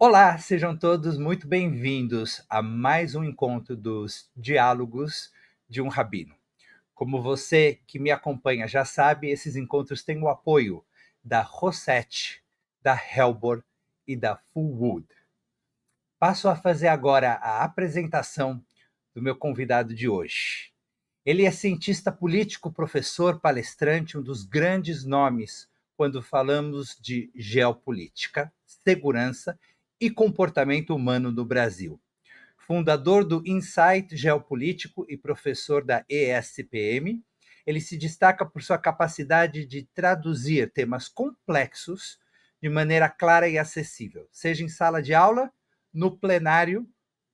Olá, sejam todos muito bem-vindos a mais um encontro dos Diálogos de um Rabino. Como você que me acompanha já sabe, esses encontros têm o apoio da Rosette, da Helbor e da Fullwood. Passo a fazer agora a apresentação do meu convidado de hoje. Ele é cientista político, professor, palestrante, um dos grandes nomes quando falamos de geopolítica, segurança e comportamento humano no Brasil. Fundador do Insight Geopolítico e professor da ESPM, ele se destaca por sua capacidade de traduzir temas complexos de maneira clara e acessível, seja em sala de aula, no plenário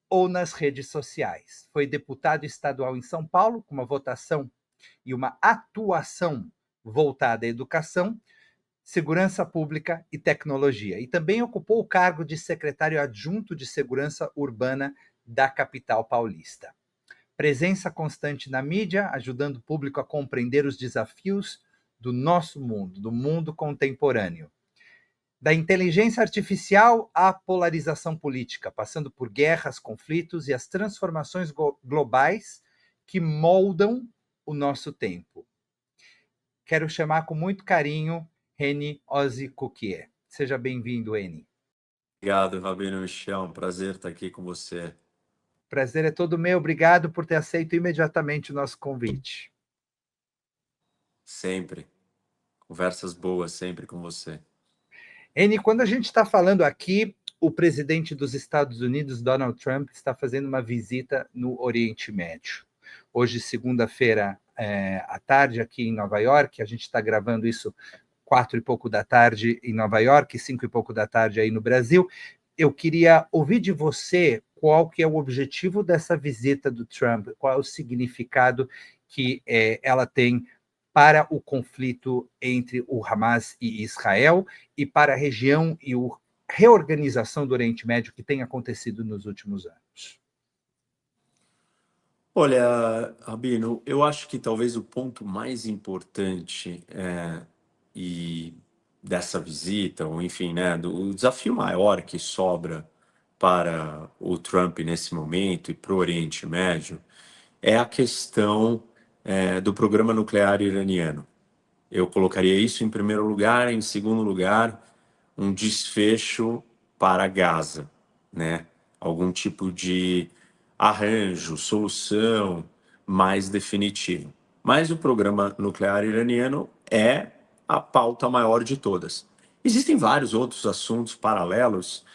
ou nas redes sociais. Foi deputado estadual em São Paulo, com uma votação e uma atuação voltada à educação, segurança pública e tecnologia. E também ocupou o cargo de secretário adjunto de segurança urbana da capital paulista. Presença constante na mídia, ajudando o público a compreender os desafios do nosso mundo, do mundo contemporâneo. Da inteligência artificial à polarização política, passando por guerras, conflitos e as transformações globais que moldam o nosso tempo. Quero chamar com muito carinho Reni Ozzy Cuquier. Seja bem-vindo, Reni. Obrigado, Rabino Michel. Um prazer estar aqui com você. Prazer é todo meu. Obrigado por ter aceito imediatamente o nosso convite. Sempre. Conversas boas sempre com você. Reni, quando a gente está falando aqui, o presidente dos Estados Unidos, Donald Trump, está fazendo uma visita no Oriente Médio. Hoje, segunda-feira à tarde, aqui em Nova York, a gente está gravando isso 4 e pouco da tarde em Nova York, 5 e pouco da tarde aí no Brasil. Eu queria ouvir de você qual que é o objetivo dessa visita do Trump, qual é o significado que ela tem para o conflito entre o Hamas e Israel e para a região e a reorganização do Oriente Médio que tem acontecido nos últimos anos. Olha, Rabino, eu acho que talvez o ponto mais importante e dessa visita, ou enfim, né, o desafio maior que sobra para o Trump nesse momento e para o Oriente Médio é a questão do programa nuclear iraniano. Eu colocaria isso em primeiro lugar. Em segundo lugar, um desfecho para Gaza, né? Algum tipo de arranjo, solução mais definitiva. Mas o programa nuclear iraniano é a pauta maior de todas. Existem vários outros assuntos paralelos,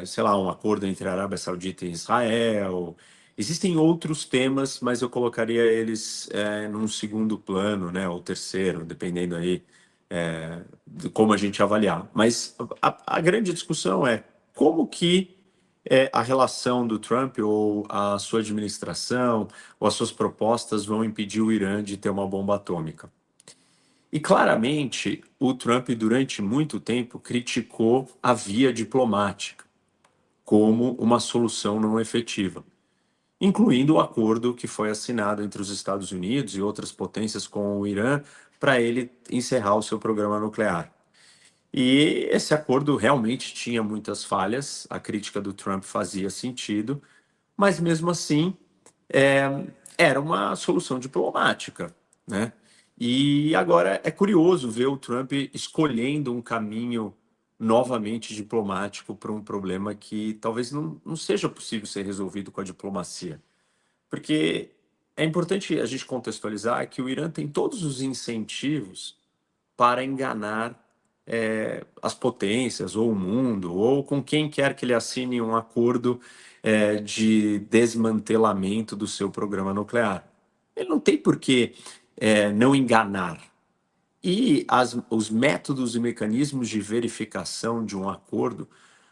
sei lá, um acordo entre a Arábia Saudita e Israel. Existem outros temas, mas eu colocaria eles num segundo plano, né, ou terceiro, dependendo aí de como a gente avaliar. Mas a grande discussão é como que a relação do Trump ou a sua administração ou as suas propostas vão impedir o Irã de ter uma bomba atômica. E claramente o Trump durante muito tempo criticou a via diplomática como uma solução não efetiva, incluindo o acordo que foi assinado entre os Estados Unidos e outras potências com o Irã para ele encerrar o seu programa nuclear. E esse acordo realmente tinha muitas falhas, a crítica do Trump fazia sentido, mas mesmo assim é, era uma solução diplomática, né? E agora é curioso ver o Trump escolhendo um caminho novamente diplomático para um problema que talvez não seja possível ser resolvido com a diplomacia. Porque é importante a gente contextualizar que o Irã tem todos os incentivos para enganar as potências, ou o mundo, ou com quem quer que ele assine um acordo de desmantelamento do seu programa nuclear. Ele não tem por que não enganar. E os métodos e mecanismos de verificação de um acordo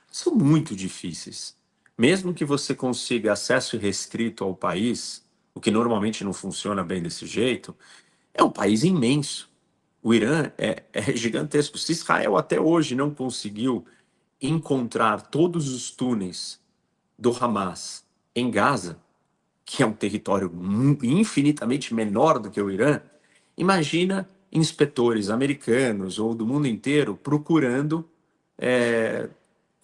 são muito difíceis. Mesmo que você consiga acesso restrito ao país, o que normalmente não funciona bem desse jeito, é um país imenso. O Irã é gigantesco. Se Israel até hoje não conseguiu encontrar todos os túneis do Hamas em Gaza, que é um território infinitamente menor do que o Irã, imagina inspetores americanos ou do mundo inteiro procurando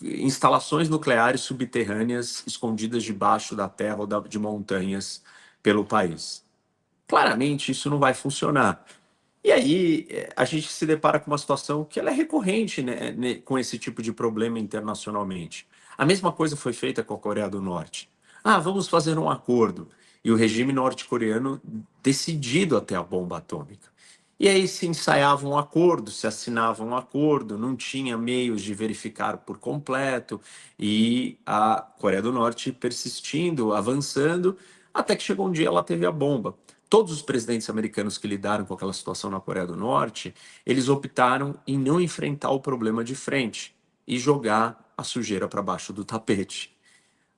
instalações nucleares subterrâneas escondidas debaixo da terra ou de montanhas pelo país. Claramente, isso não vai funcionar. E aí a gente se depara com uma situação que ela é recorrente, né, com esse tipo de problema internacionalmente. A mesma coisa foi feita com a Coreia do Norte. Ah, vamos fazer um acordo. E o regime norte-coreano decidido até a bomba atômica. E aí se ensaiava um acordo, se assinava um acordo, não tinha meios de verificar por completo, e a Coreia do Norte persistindo, avançando, até que chegou um dia ela teve a bomba. Todos os presidentes americanos que lidaram com aquela situação na Coreia do Norte, eles optaram em não enfrentar o problema de frente e jogar a sujeira para baixo do tapete.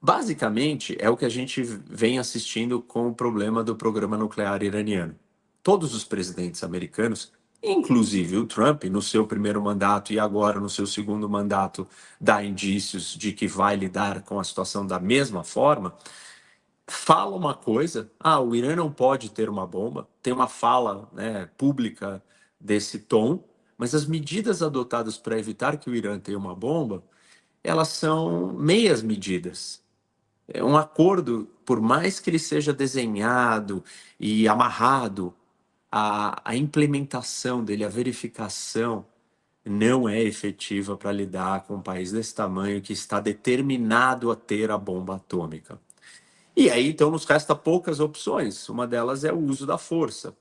Basicamente, é o que a gente vem assistindo com o problema do programa nuclear iraniano. Todos os presidentes americanos, inclusive o Trump, no seu primeiro mandato e agora no seu segundo mandato, dá indícios de que vai lidar com a situação da mesma forma, fala uma coisa, o Irã não pode ter uma bomba, tem uma fala, né, pública desse tom, mas as medidas adotadas para evitar que o Irã tenha uma bomba, elas são meias medidas. É um acordo, por mais que ele seja desenhado e amarrado, a implementação dele, a verificação, não é efetiva para lidar com um país desse tamanho que está determinado a ter a bomba atômica. E aí, então, nos resta poucas opções. Uma delas é o uso da força.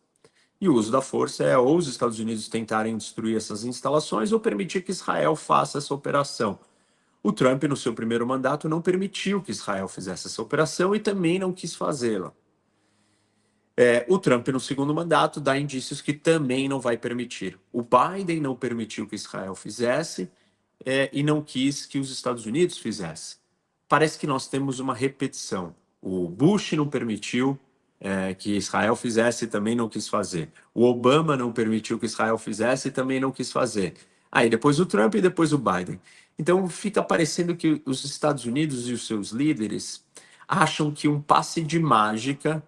E o uso da força é ou os Estados Unidos tentarem destruir essas instalações ou permitir que Israel faça essa operação. O Trump, no seu primeiro mandato, não permitiu que Israel fizesse essa operação e também não quis fazê-la. O Trump, no segundo mandato, dá indícios que também não vai permitir. O Biden não permitiu que Israel fizesse e não quis que os Estados Unidos fizessem. Parece que nós temos uma repetição. O Bush não permitiu que Israel fizesse e também não quis fazer. O Obama não permitiu que Israel fizesse e também não quis fazer. Aí depois o Trump e depois o Biden. Então fica parecendo que os Estados Unidos e os seus líderes acham que um passe de mágica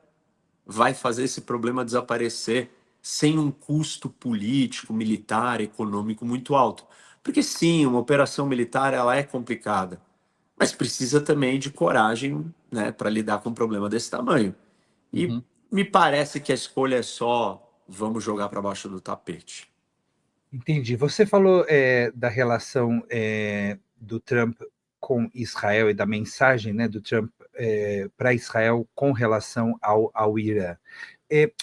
vai fazer esse problema desaparecer sem um custo político, militar, econômico muito alto. Porque sim, uma operação militar ela é complicada, mas precisa também de coragem, né, para lidar com um problema desse tamanho. E Uhum. me parece que a escolha é só vamos jogar para baixo do tapete. Entendi. Você falou da relação do Trump com Israel e da mensagem, né, do Trump para Israel com relação ao Irã.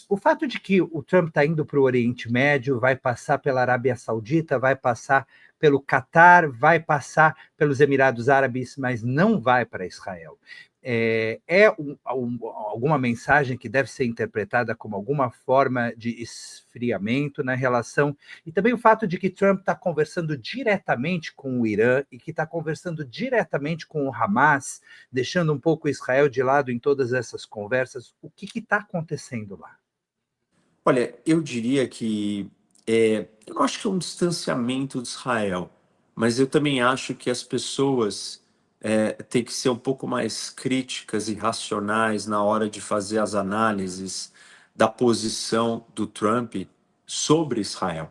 O fato de que o Trump está indo para o Oriente Médio, vai passar pela Arábia Saudita, vai passar pelo Catar, vai passar pelos Emirados Árabes, mas não vai para Israel. Alguma mensagem que deve ser interpretada como alguma forma de esfriamento na relação, e também o fato de que Trump está conversando diretamente com o Irã e que está conversando diretamente com o Hamas, deixando um pouco Israel de lado em todas essas conversas. O que está acontecendo lá? Olha, eu diria que eu não acho que é um distanciamento de Israel, mas eu também acho que as pessoas têm que ser um pouco mais críticas e racionais na hora de fazer as análises da posição do Trump sobre Israel.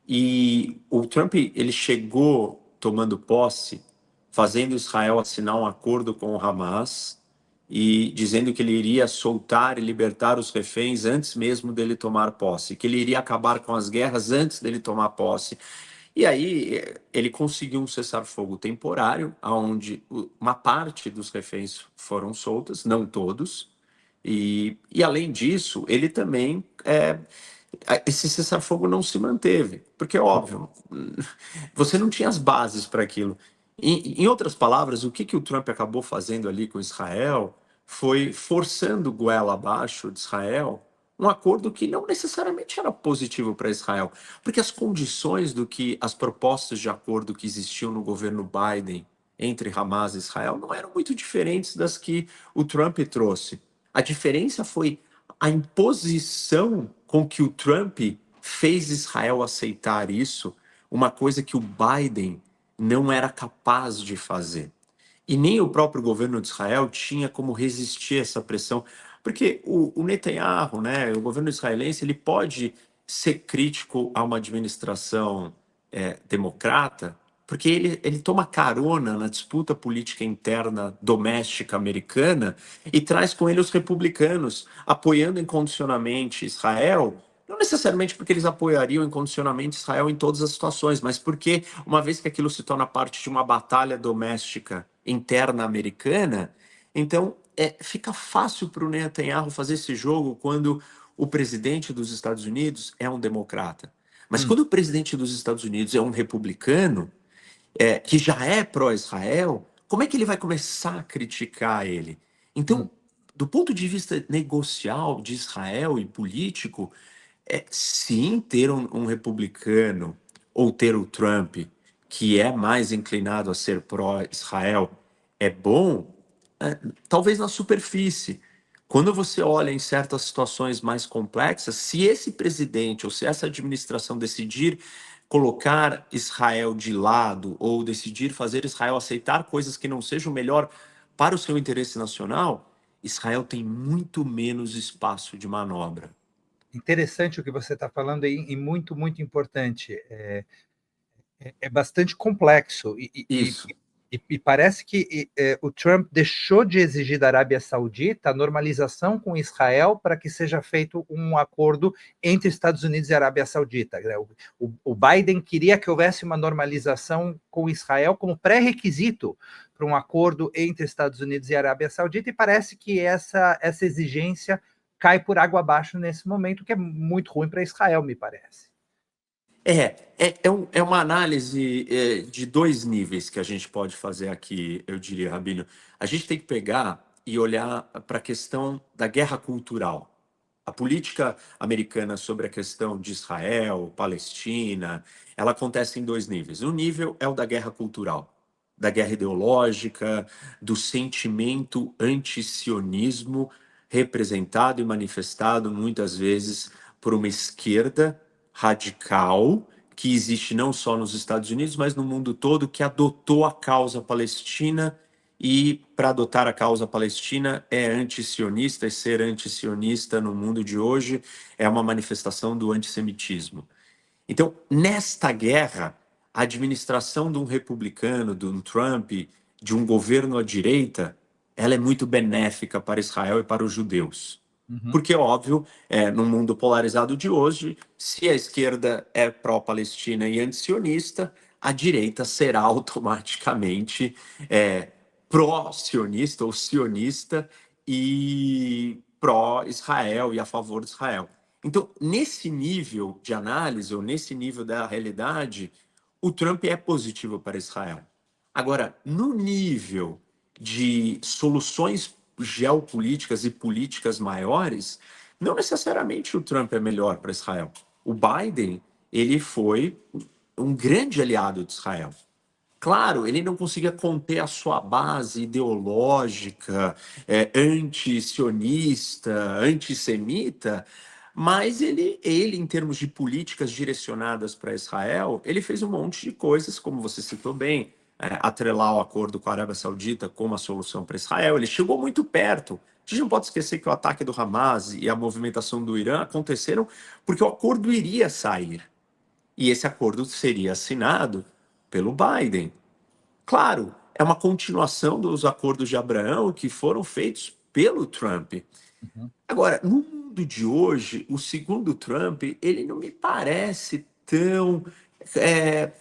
E o Trump, ele chegou tomando posse, fazendo Israel assinar um acordo com o Hamas e dizendo que ele iria soltar e libertar os reféns antes mesmo dele tomar posse, que ele iria acabar com as guerras antes dele tomar posse. E aí ele conseguiu um cessar-fogo temporário, onde uma parte dos reféns foram soltas, não todos, e além disso, ele também esse cessar-fogo não se manteve, porque é óbvio, você não tinha as bases para aquilo. Em outras palavras, o que o Trump acabou fazendo ali com Israel foi forçando goela abaixo de Israel um acordo que não necessariamente era positivo para Israel, porque as condições do que as propostas de acordo que existiam no governo Biden entre Hamas e Israel não eram muito diferentes das que o Trump trouxe. A diferença foi a imposição com que o Trump fez Israel aceitar isso, uma coisa que o Biden não era capaz de fazer. E nem o próprio governo de Israel tinha como resistir a essa pressão, porque o Netanyahu, né, o governo israelense, ele pode ser crítico a uma administração democrata, porque ele toma carona na disputa política interna doméstica americana e traz com ele os republicanos, apoiando incondicionalmente Israel, não necessariamente porque eles apoiariam incondicionalmente Israel em todas as situações, mas porque, uma vez que aquilo se torna parte de uma batalha doméstica interna americana, então fica fácil para o Netanyahu fazer esse jogo quando o presidente dos Estados Unidos é um democrata. Mas Hum, quando o presidente dos Estados Unidos é um republicano, que já é pró-Israel, como é que ele vai começar a criticar ele? hum. Então, do ponto de vista negocial de Israel e político, sim, ter um republicano ou ter o Trump, que é mais inclinado a ser pró-Israel, é bom, talvez na superfície. Quando você olha em certas situações mais complexas, se esse presidente ou se essa administração decidir colocar Israel de lado ou decidir fazer Israel aceitar coisas que não sejam melhor para o seu interesse nacional, Israel tem muito menos espaço de manobra. Interessante o que você está falando aí, e muito, muito importante. É bastante complexo Isso. e parece que o Trump deixou de exigir da Arábia Saudita a normalização com Israel para que seja feito um acordo entre Estados Unidos e Arábia Saudita. O Biden queria que houvesse uma normalização com Israel como pré-requisito para um acordo entre Estados Unidos e Arábia Saudita, e parece que essa exigência cai por água abaixo nesse momento, que é muito ruim para Israel, me parece. É uma análise de dois níveis que a gente pode fazer aqui, eu diria, Rabino. A gente tem que pegar e olhar para a questão da guerra cultural. A política americana sobre a questão de Israel, Palestina, ela acontece em dois níveis. Um nível é o da guerra cultural, da guerra ideológica, do sentimento anti-sionismo representado e manifestado muitas vezes por uma esquerda radical que existe não só nos Estados Unidos, mas no mundo todo, que adotou a causa palestina e, para adotar a causa palestina, é anti-sionista, e ser anti-sionista no mundo de hoje é uma manifestação do antissemitismo. Então, nesta guerra, a administração de um republicano, de um Trump, de um governo à direita, ela é muito benéfica para Israel e para os judeus. Uhum. Porque, óbvio, no mundo polarizado de hoje, se a esquerda é pró-palestina e anti-sionista, a direita será automaticamente pró-sionista ou sionista e pró-Israel e a favor de Israel. Então, nesse nível de análise, ou nesse nível da realidade, o Trump é positivo para Israel. Agora, no nível de soluções geopolíticas e políticas maiores, não necessariamente o Trump é melhor para Israel. O Biden, ele foi um grande aliado de Israel. Claro, ele não conseguia conter a sua base ideológica, anti-sionista, antissemita, mas ele, em termos de políticas direcionadas para Israel, ele fez um monte de coisas, como você citou bem, atrelar o acordo com a Arábia Saudita como a solução para Israel. Ele chegou muito perto. A gente não pode esquecer que o ataque do Hamas e a movimentação do Irã aconteceram porque o acordo iria sair. E esse acordo seria assinado pelo Biden. Claro, é uma continuação dos acordos de Abraão que foram feitos pelo Trump. Uhum. Agora, no mundo de hoje, o segundo Trump, ele não me parece tão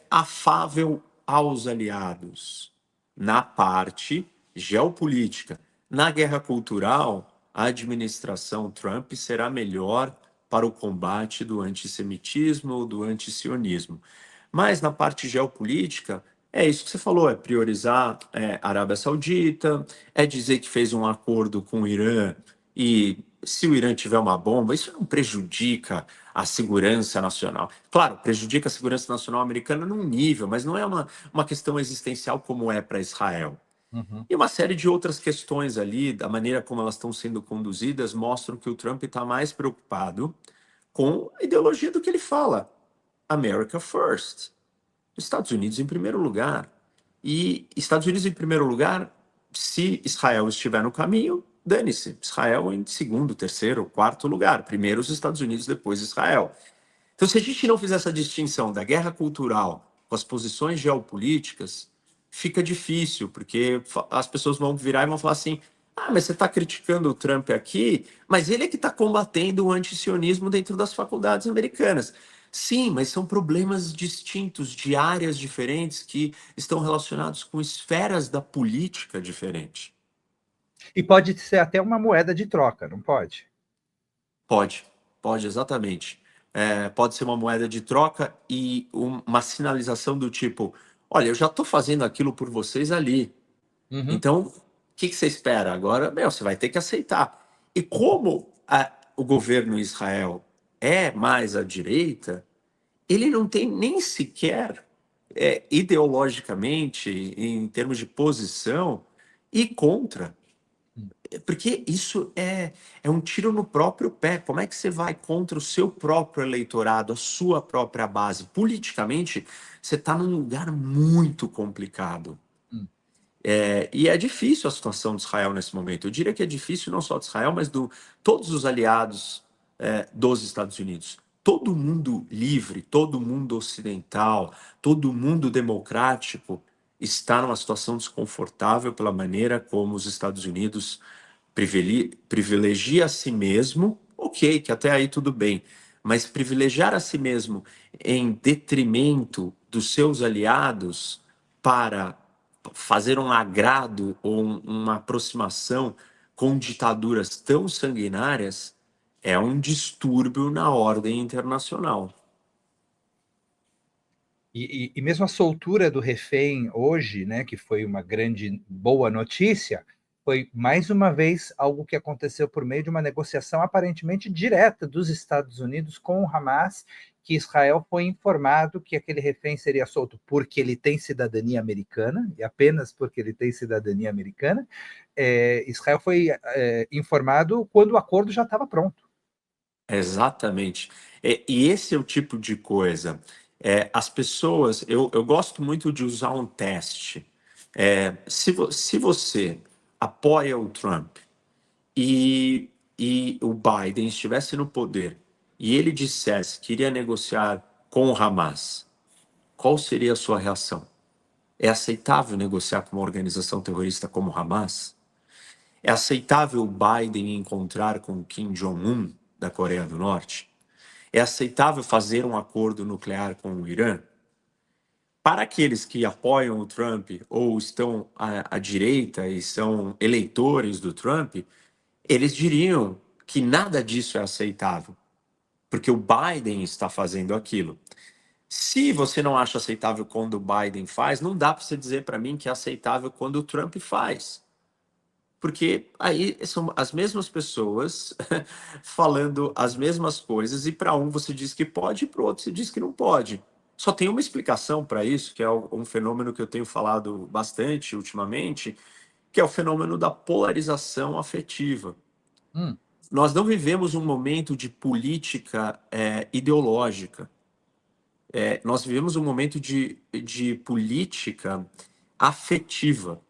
afável aos aliados na parte geopolítica. Na guerra cultural, a administração Trump será melhor para o combate do antissemitismo ou do antisionismo. Mas na parte geopolítica, é isso que você falou, é priorizar a Arábia Saudita, é dizer que fez um acordo com o Irã e se o Irã tiver uma bomba, isso não prejudica a segurança nacional. Claro, prejudica a segurança nacional americana num nível, mas não é uma questão existencial como é para Israel. Uhum. E uma série de outras questões ali, da maneira como elas estão sendo conduzidas, mostram que o Trump está mais preocupado com a ideologia do que ele fala. America First. Estados Unidos em primeiro lugar. E Estados Unidos em primeiro lugar, se Israel estiver no caminho, dane-se. Israel em segundo, terceiro, quarto lugar. Primeiro os Estados Unidos, depois Israel. Então, se a gente não fizer essa distinção da guerra cultural com as posições geopolíticas, fica difícil, porque as pessoas vão virar e vão falar assim: ah, mas você está criticando o Trump aqui, mas ele é que está combatendo o antisionismo dentro das faculdades americanas. Sim, mas são problemas distintos, de áreas diferentes, que estão relacionados com esferas da política diferentes. E pode ser até uma moeda de troca, não pode? Pode, pode, exatamente. Pode ser uma moeda de troca e uma sinalização do tipo: olha, eu já estou fazendo aquilo por vocês ali. Uhum. Então, o que você espera? Agora, meu, você vai ter que aceitar. E como o governo em Israel é mais à direita, ele não tem nem sequer, ideologicamente, em termos de posição, e contra. Porque isso é um tiro no próprio pé. Como é que você vai contra o seu próprio eleitorado, a sua própria base? Politicamente, você está num lugar muito complicado. Hum. E é difícil a situação de Israel nesse momento. Eu diria que é difícil não só de Israel, mas de todos os aliados dos Estados Unidos. Todo mundo livre, todo mundo ocidental, todo mundo democrático está numa situação desconfortável pela maneira como os Estados Unidos privilegia a si mesmo, ok, que até aí tudo bem, mas privilegiar a si mesmo em detrimento dos seus aliados para fazer um agrado ou uma aproximação com ditaduras tão sanguinárias é um distúrbio na ordem internacional. E mesmo a soltura do refém hoje, né, que foi uma grande boa notícia, foi mais uma vez algo que aconteceu por meio de uma negociação aparentemente direta dos Estados Unidos com o Hamas, que Israel foi informado que aquele refém seria solto porque ele tem cidadania americana, e apenas porque ele tem cidadania americana. Israel foi informado quando o acordo já estava pronto. Exatamente. E esse é o tipo de coisa. As pessoas, eu gosto muito de usar um teste. Se você apoia o Trump e, e o Biden estivesse no poder e ele dissesse que iria negociar com o Hamas, qual seria a sua reação? É aceitável negociar com uma organização terrorista como o Hamas? É aceitável o Biden encontrar com Kim Jong-un da Coreia do Norte? É aceitável fazer um acordo nuclear com o Irã? Para aqueles que apoiam o Trump ou estão à direita e são eleitores do Trump, eles diriam que nada disso é aceitável, porque o Biden está fazendo aquilo. Se você não acha aceitável quando o Biden faz, não dá para você dizer para mim que é aceitável quando o Trump faz. Porque aí são as mesmas pessoas falando as mesmas coisas, e para um você diz que pode, e para o outro você diz que não pode. Só tem uma explicação para isso, que é um fenômeno que eu tenho falado bastante ultimamente, que é o fenômeno da polarização afetiva. Hum. Nós não vivemos um momento de política ideológica. Nós vivemos um momento de política afetiva,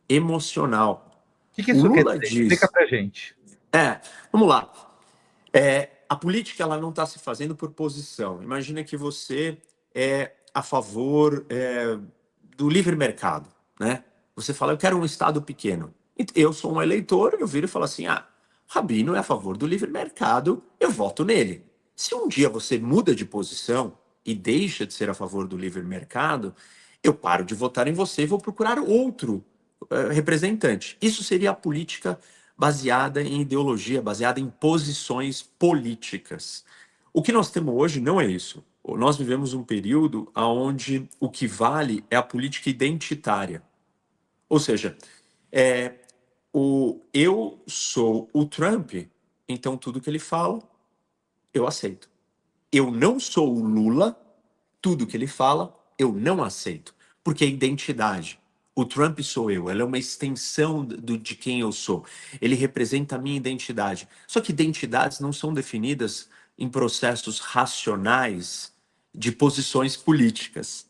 emocional. Que O isso quer Lula dizer? Explica diz, para gente. vamos lá, a política ela não está se fazendo por posição. Imagina que você é a favor do livre mercado, né? Você fala, eu quero um estado pequeno. Eu sou um eleitor, eu viro e falo assim, Rabino é a favor do livre mercado, eu voto nele. Se um dia você muda de posição e deixa de ser a favor do livre mercado, eu paro de votar em você e vou procurar outro representante. Isso seria a política baseada em ideologia, baseada em posições políticas. O que nós temos hoje não é isso. Nós vivemos um período onde o que vale é a política identitária. Ou seja, é, eu sou o Trump, então tudo que ele fala, eu aceito. Eu não sou o Lula, tudo que ele fala, eu não aceito. Porque é identidade. O Trump sou eu, ela é uma extensão de quem eu sou. Ele representa a minha identidade. Só que identidades não são definidas em processos racionais de posições políticas.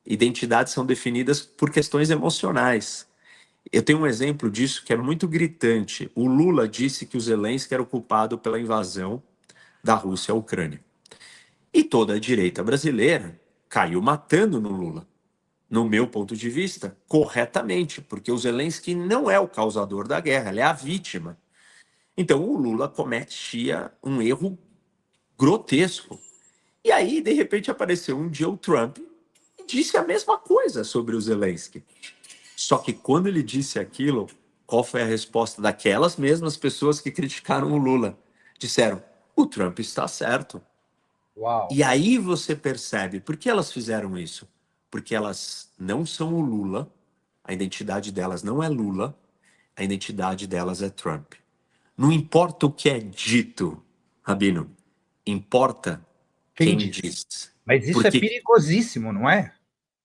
Identidades são definidas por questões emocionais. Eu tenho um exemplo disso que é muito gritante. O Lula disse que o Zelensky era o culpado pela invasão da Rússia à Ucrânia. E toda a direita brasileira caiu matando no Lula. No meu ponto de vista, corretamente, porque o Zelensky não é o causador da guerra, ele é a vítima. Então o Lula cometia um erro grotesco. E aí, de repente, apareceu um dia o Trump e disse a mesma coisa sobre o Zelensky. Só que quando ele disse aquilo, qual foi a resposta daquelas mesmas pessoas que criticaram o Lula? Disseram: o Trump está certo. Uau! E aí você percebe por que elas fizeram isso. Porque elas não são o Lula, a identidade delas não é Lula, a identidade delas é Trump. Não importa o que é dito, Rabino, importa Quem quem diz? diz. Mas isso é Porque, perigosíssimo, não é?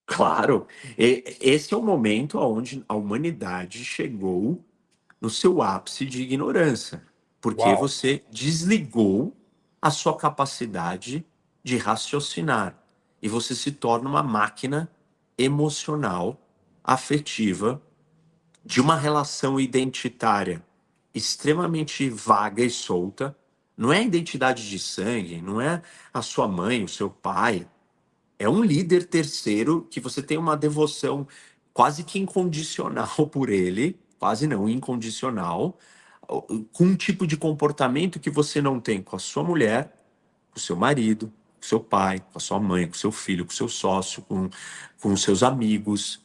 claro, esse é o momento onde a humanidade chegou no seu ápice de ignorância, porque Uau! você desligou a sua capacidade de raciocinar e você se torna uma máquina emocional, afetiva, de uma relação identitária extremamente vaga e solta. Não é a identidade de sangue, não é a sua mãe, o seu pai, é um líder terceiro que você tem uma devoção quase que incondicional por ele, quase não, incondicional, com um tipo de comportamento que você não tem com a sua mulher, com o seu marido, com o seu pai, com a sua mãe, com o seu filho, com o seu sócio, com os seus amigos,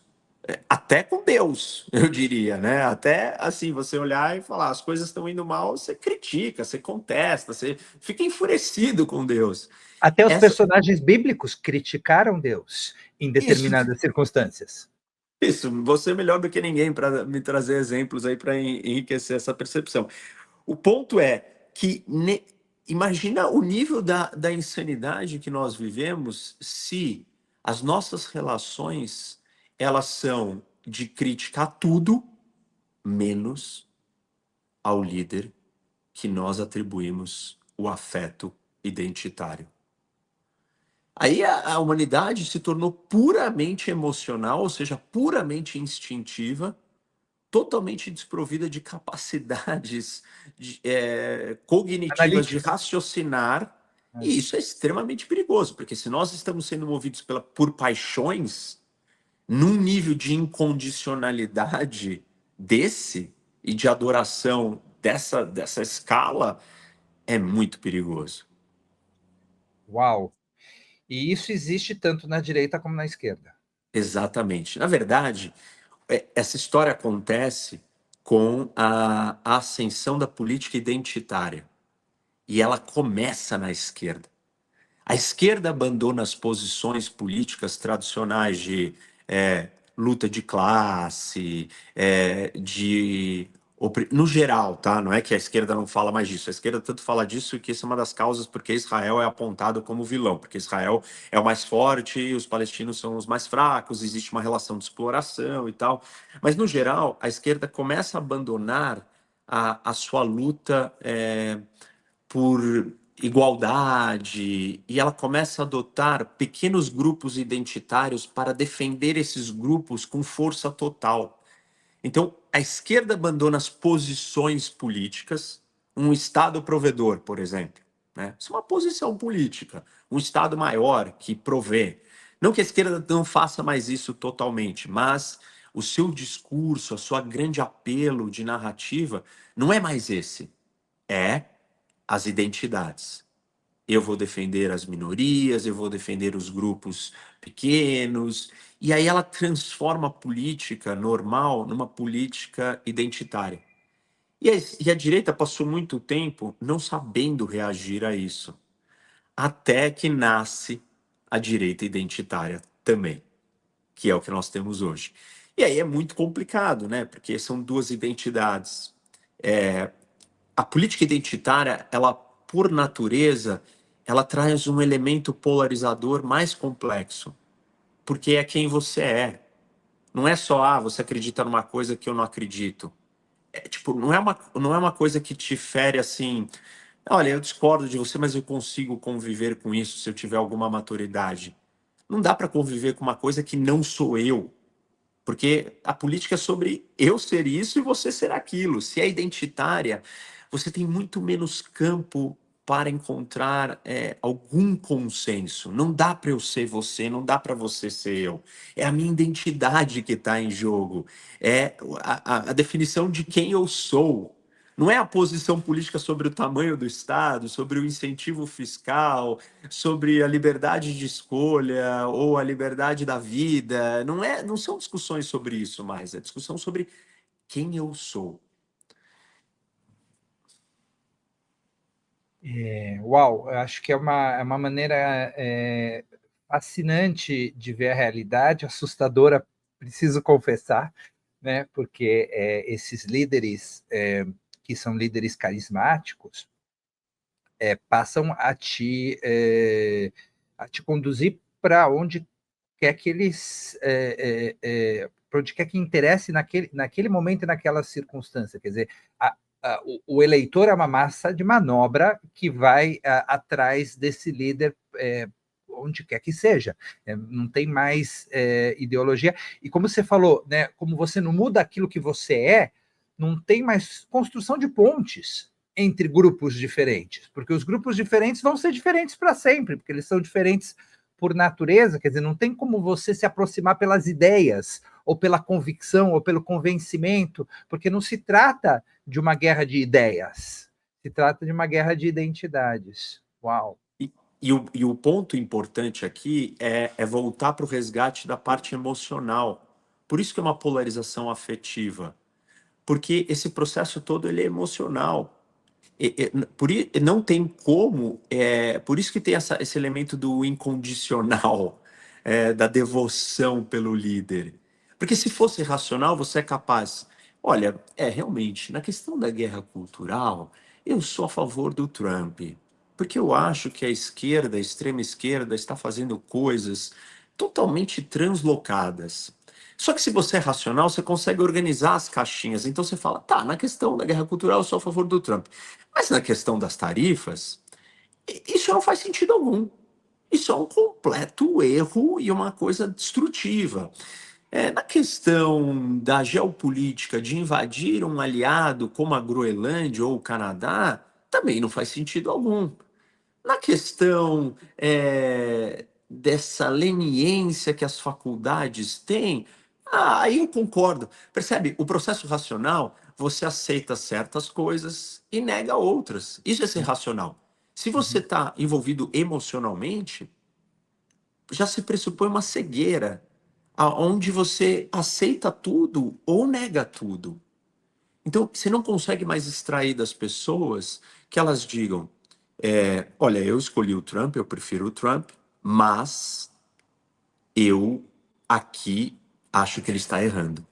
até com Deus, eu diria, né? Até assim, você olhar e falar, as coisas estão indo mal, você critica, você contesta, você fica enfurecido com Deus. Até os Essa, personagens bíblicos criticaram Deus em isso determinadas circunstâncias. Isso, você é melhor do que ninguém para me trazer exemplos aí para enriquecer essa percepção. O ponto é que imagina o nível da insanidade que nós vivemos se as nossas relações elas são de criticar tudo menos ao líder que nós atribuímos o afeto identitário. Aí a humanidade se tornou puramente emocional, ou seja, puramente instintiva, totalmente desprovida de capacidades cognitivas de Analíticas. raciocinar, e isso é extremamente perigoso, porque se nós estamos sendo movidos por paixões, num nível de incondicionalidade desse e de adoração dessa escala, é muito perigoso. Uau! E isso existe tanto na direita como na esquerda. Exatamente. Na verdade, essa história acontece com a ascensão da política identitária. E ela começa na esquerda. A esquerda abandona as posições políticas tradicionais de luta de classe, no geral, tá? Não é que a esquerda não fala mais disso. A esquerda tanto fala disso que isso é uma das causas porque Israel é apontado como vilão, porque Israel é o mais forte e os palestinos são os mais fracos, existe uma relação de exploração e tal. Mas, no geral, a esquerda começa a abandonar a sua luta por igualdade, e ela começa a adotar pequenos grupos identitários para defender esses grupos com força total. Então, a esquerda abandona as posições políticas, um Estado provedor, por exemplo. Né? Isso é uma posição política, um Estado maior que provê. Não que a esquerda não faça mais isso totalmente, mas o seu discurso, a sua grande apelo de narrativa, não é mais esse. É as identidades. Eu vou defender as minorias, eu vou defender os grupos pequenos. E aí ela transforma a política normal numa política identitária. E a direita passou muito tempo não sabendo reagir a isso. Até que nasce a direita identitária também, que é o que nós temos hoje. E aí é muito complicado, né? Porque são duas identidades. A política identitária, ela, por natureza, ela traz um elemento polarizador mais complexo, porque é quem você é. Não é só, você acredita numa coisa que eu não acredito. Tipo, não é uma coisa que te fere assim, olha, eu discordo de você, mas eu consigo conviver com isso se eu tiver alguma maturidade. Não dá para conviver com uma coisa que não sou eu, porque a política é sobre eu ser isso e você ser aquilo. Se é identitária, você tem muito menos campo para encontrar algum consenso. Não dá para eu ser você, não dá para você ser eu. É a minha identidade que está em jogo. É a definição de quem eu sou. Não é a posição política sobre o tamanho do Estado, sobre o incentivo fiscal, sobre a liberdade de escolha ou a liberdade da vida. Não são discussões sobre isso mais. É discussão sobre quem eu sou. Uau, eu acho que é uma maneira fascinante de ver a realidade, assustadora, preciso confessar, né? Porque esses líderes que são líderes carismáticos passam a te conduzir para onde quer que eles para onde quer que interesse naquele momento e naquela circunstância. Quer dizer, o eleitor é uma massa de manobra que vai atrás desse líder onde quer que seja. Não tem mais ideologia. E como você falou, né, como você não muda aquilo que você não tem mais construção de pontes entre grupos diferentes, porque os grupos diferentes vão ser diferentes para sempre, porque eles são diferentes por natureza, quer dizer, não tem como você se aproximar pelas ideias, ou pela convicção, ou pelo convencimento, porque não se trata de uma guerra de ideias, se trata de uma guerra de identidades. Uau! E o ponto importante aqui é voltar para o resgate da parte emocional. Por isso que é uma polarização afetiva. Porque esse processo todo ele é emocional. Não tem como, por isso que tem esse elemento do incondicional, da devoção pelo líder. Porque se fosse racional, você é capaz. Olha, realmente, na questão da guerra cultural, eu sou a favor do Trump, porque eu acho que a esquerda, a extrema esquerda, está fazendo coisas totalmente translocadas. Só que se você é racional, você consegue organizar as caixinhas. Então você fala, tá, na questão da guerra cultural, eu sou a favor do Trump. Mas na questão das tarifas, isso não faz sentido algum. Isso é um completo erro e uma coisa destrutiva. Na questão da geopolítica de invadir um aliado como a Groenlândia ou o Canadá, também não faz sentido algum. Na questão dessa leniência que as faculdades têm, aí eu concordo. Percebe? O processo racional, você aceita certas coisas e nega outras. Isso é ser racional. Se você Uhum. está envolvido emocionalmente, já se pressupõe uma cegueira, onde você aceita tudo ou nega tudo. Então, você não consegue mais extrair das pessoas que elas digam: olha, eu escolhi o Trump, eu prefiro o Trump, mas eu aqui acho que ele está errando.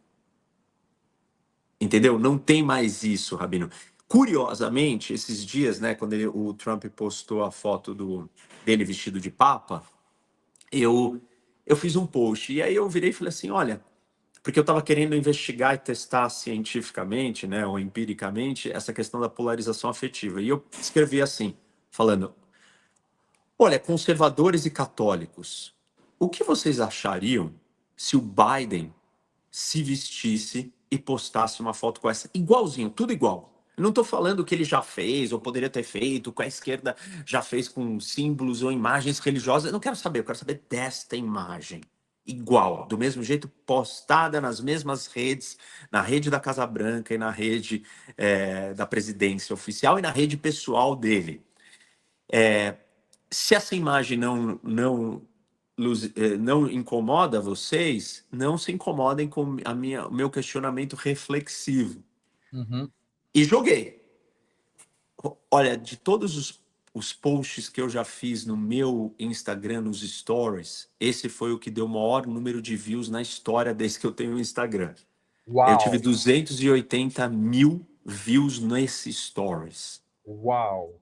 Entendeu? Não tem mais isso, Rabino. Curiosamente, esses dias, né, quando o Trump postou a foto dele vestido de papa, eu fiz um post. E aí eu virei e falei assim: olha, porque eu estava querendo investigar e testar cientificamente, né, ou empiricamente, essa questão da polarização afetiva. E eu escrevi assim, falando: olha, conservadores e católicos, o que vocês achariam se o Biden se vestisse e postasse uma foto com essa? Igualzinho, tudo igual. Eu não estou falando que ele já fez ou poderia ter feito, que a esquerda já fez com símbolos ou imagens religiosas. Eu não quero saber, eu quero saber desta imagem. Igual, do mesmo jeito, postada nas mesmas redes, na rede da Casa Branca e na rede da presidência oficial e na rede pessoal dele. Se essa imagem não incomoda vocês, não se incomodem com o meu questionamento reflexivo. Uhum. E joguei. Olha, de todos os posts que eu já fiz no meu Instagram, nos stories, esse foi o que deu o maior número de views na história desde que eu tenho o Instagram. Eu tive Uau! 280 mil views nesse stories. Uau!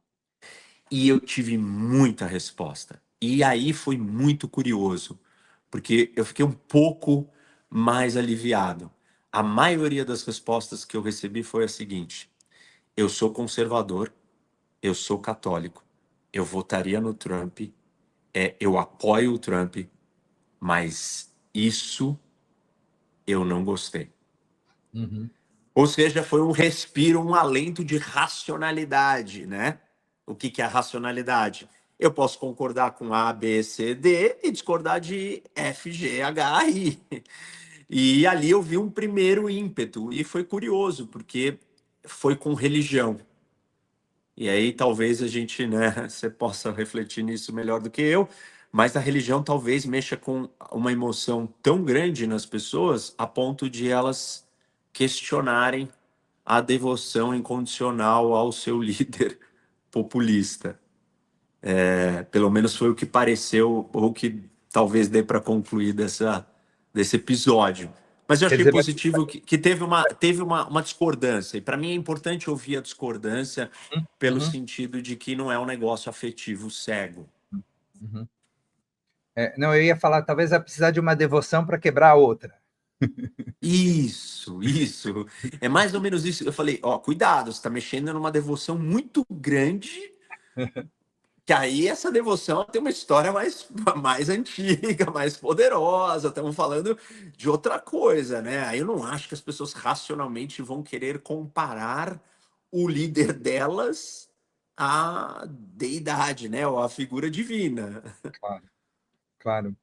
E eu tive muita resposta. E aí foi muito curioso, porque eu fiquei um pouco mais aliviado. A maioria das respostas que eu recebi foi a seguinte: eu sou conservador, eu sou católico, eu votaria no Trump, eu apoio o Trump, mas isso eu não gostei. Uhum. Ou seja, foi um respiro, um alento de racionalidade, né? o que que é a racionalidade. Eu posso concordar com A, B, C, D e discordar de F, G, H, I. E ali eu vi um primeiro ímpeto, e foi curioso, porque foi com religião. E aí talvez a gente, né, você possa refletir nisso melhor do que eu, mas a religião talvez mexa com uma emoção tão grande nas pessoas a ponto de elas questionarem a devoção incondicional ao seu líder populista. Pelo menos foi o que pareceu, ou que talvez dê para concluir desse episódio. Mas eu Quer achei dizer, positivo que teve uma discordância. E para mim é importante ouvir a discordância pelo uhum, sentido de que não é um negócio afetivo cego. uhum. Não, eu ia falar, talvez vai precisar de uma devoção para quebrar a outra. Isso. É mais ou menos isso. Eu falei, ó, cuidado, você está mexendo numa devoção muito grande. Que aí essa devoção tem uma história mais antiga, mais poderosa. Estamos falando de outra coisa, né? Aí eu não acho que as pessoas racionalmente vão querer comparar o líder delas à deidade, né? Ou à figura divina. Claro, claro.